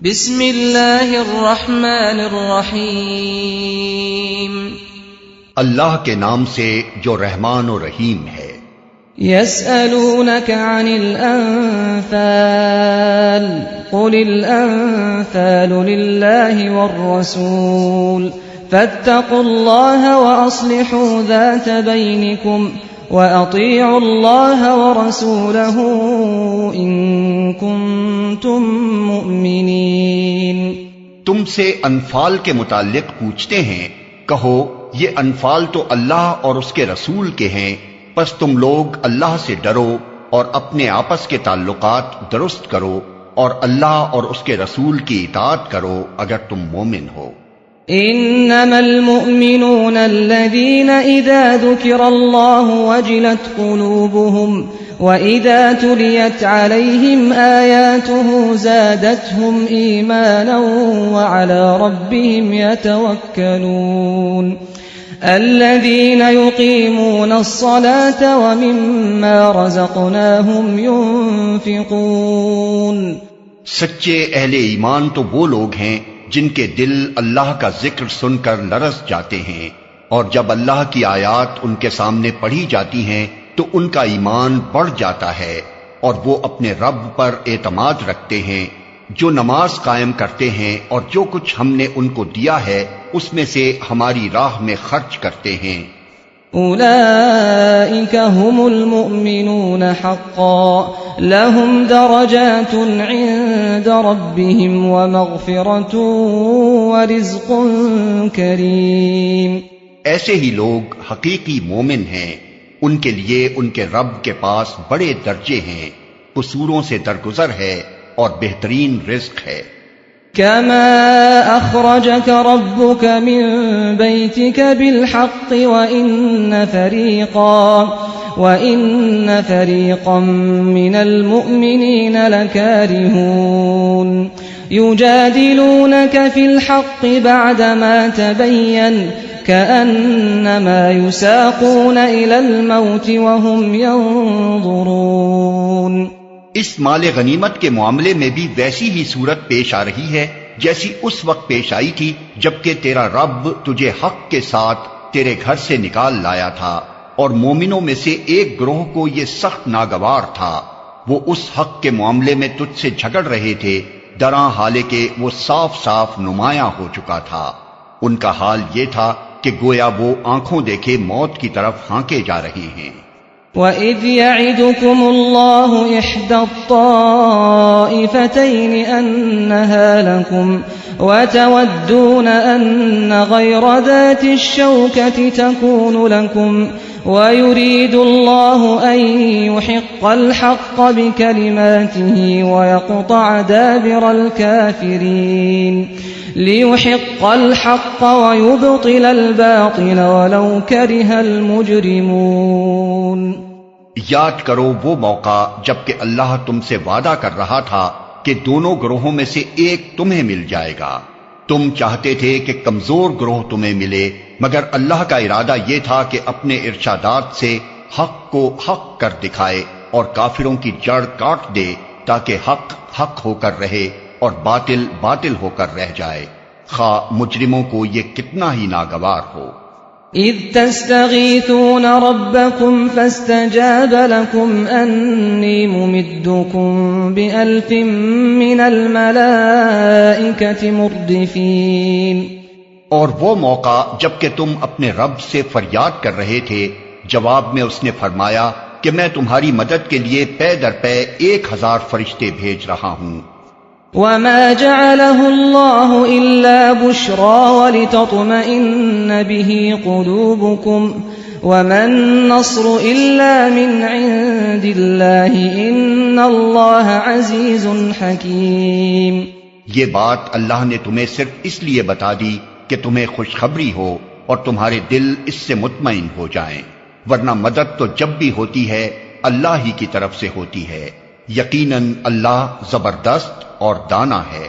بسم اللہ الرحمن الرحیم، اللہ کے نام سے جو رحمان و رحیم ہے۔ یسألونک عن الانفال قل الانفال للہ والرسول فاتقوا اللہ واصلحوا ذات بینکم وَأَطِيعُوا اللَّهَ وَرَسُولَهُ إِن كُنتُم مُّؤْمِنِينَ۔ تم سے انفال کے متعلق پوچھتے ہیں، کہو یہ انفال تو اللہ اور اس کے رسول کے ہیں، پس تم لوگ اللہ سے ڈرو اور اپنے آپس کے تعلقات درست کرو اور اللہ اور اس کے رسول کی اطاعت کرو اگر تم مومن ہو۔ انما المؤمنون الذين اذا ذكر الله وجلت قلوبهم واذا تليت عليهم اياته زادتهم ايمانا وعلى ربهم يتوكلون الذين يقيمون الصلاة ومما رزقناهم ينفقون۔ سچے اہل ایمان تو وہ لوگ ہیں جن کے دل اللہ کا ذکر سن کر لرز جاتے ہیں، اور جب اللہ کی آیات ان کے سامنے پڑھی جاتی ہیں تو ان کا ایمان بڑھ جاتا ہے، اور وہ اپنے رب پر اعتماد رکھتے ہیں، جو نماز قائم کرتے ہیں اور جو کچھ ہم نے ان کو دیا ہے اس میں سے ہماری راہ میں خرچ کرتے ہیں۔ اولئک هم المؤمنون حقا لهم درجات عند ربهم ومغفرة ورزق کریم۔ ایسے ہی لوگ حقیقی مومن ہیں، ان کے لیے ان کے رب کے پاس بڑے درجے ہیں، قصوروں سے درگزر ہے اور بہترین رزق ہے۔ كما أخرجك ربك من بيتك بالحق وإن فريقا من المؤمنين لكارهون يجادلونك في الحق بعدما تبين كأنما يساقون إلى الموت وهم ينظرون۔ اس مال غنیمت کے معاملے میں بھی ویسی ہی صورت پیش آ رہی ہے جیسی اس وقت پیش آئی تھی جبکہ تیرا رب تجھے حق کے ساتھ تیرے گھر سے نکال لایا تھا، اور مومنوں میں سے ایک گروہ کو یہ سخت ناگوار تھا، وہ اس حق کے معاملے میں تجھ سے جھگڑ رہے تھے دراں حالانکہ وہ صاف صاف نمایاں ہو چکا تھا۔ ان کا حال یہ تھا کہ گویا وہ آنکھوں دیکھے موت کی طرف ہانکے جا رہے ہیں۔ وَإِذْ يَعِدُكُمُ اللَّهُ إِحْدَى الطَّائِفَتَيْنِ أَنَّهَا لَكُمْ وَتَوَدُّونَ أَنَّ غَيْرَ ذَاتِ الشَّوْكَةِ تَكُونُ لَكُمْ وَيُرِيدُ اللَّهُ أَن يُحِقَّ الْحَقَّ بِكَلِمَاتِهِ وَيَقْطَعَ دَابِرَ الْكَافِرِينَ لِيُحِقَّ الْحَقَّ وَيُبْطِلَ الْبَاطِلَ وَلَوْ كَرِهَ الْمُجْرِمُونَ۔ یاد کرو وہ موقع جبکہ اللہ تم سے وعدہ کر رہا تھا کہ دونوں گروہوں میں سے ایک تمہیں مل جائے گا، تم چاہتے تھے کہ کمزور گروہ تمہیں ملے، مگر اللہ کا ارادہ یہ تھا کہ اپنے ارشادات سے حق کو حق کر دکھائے اور کافروں کی جڑ کاٹ دے تاکہ حق حق ہو کر رہے اور باطل باطل ہو کر رہ جائے، خواہ مجرموں کو یہ کتنا ہی ناگوار ہو۔ اذ تستغیثون ربکم فاستجاب لکم انی ممدکم بألف من الملائکۃ مردفین۔ اور وہ موقع جبکہ تم اپنے رب سے فریاد کر رہے تھے، جواب میں اس نے فرمایا کہ میں تمہاری مدد کے لیے پے در پے 1000 فرشتے بھیج رہا ہوں۔ وَمَا جَعَلَهُ اللَّهُ إِلَّا بُشْرَى وَلِتَطْمَئِنَّ بِهِ قُلُوبُكُمْ وَمَا النَّصْرُ إِلَّا مِنْ عِندِ اللَّهِ إِنَّ اللَّهَ عَزِيزٌ حَكِيمٌ۔ یہ بات اللہ نے تمہیں صرف اس لیے بتا دی کہ تمہیں خوشخبری ہو اور تمہارے دل اس سے مطمئن ہو جائیں، ورنہ مدد تو جب بھی ہوتی ہے اللہ ہی کی طرف سے ہوتی ہے، یقیناً اللہ زبردست اور دانا ہے۔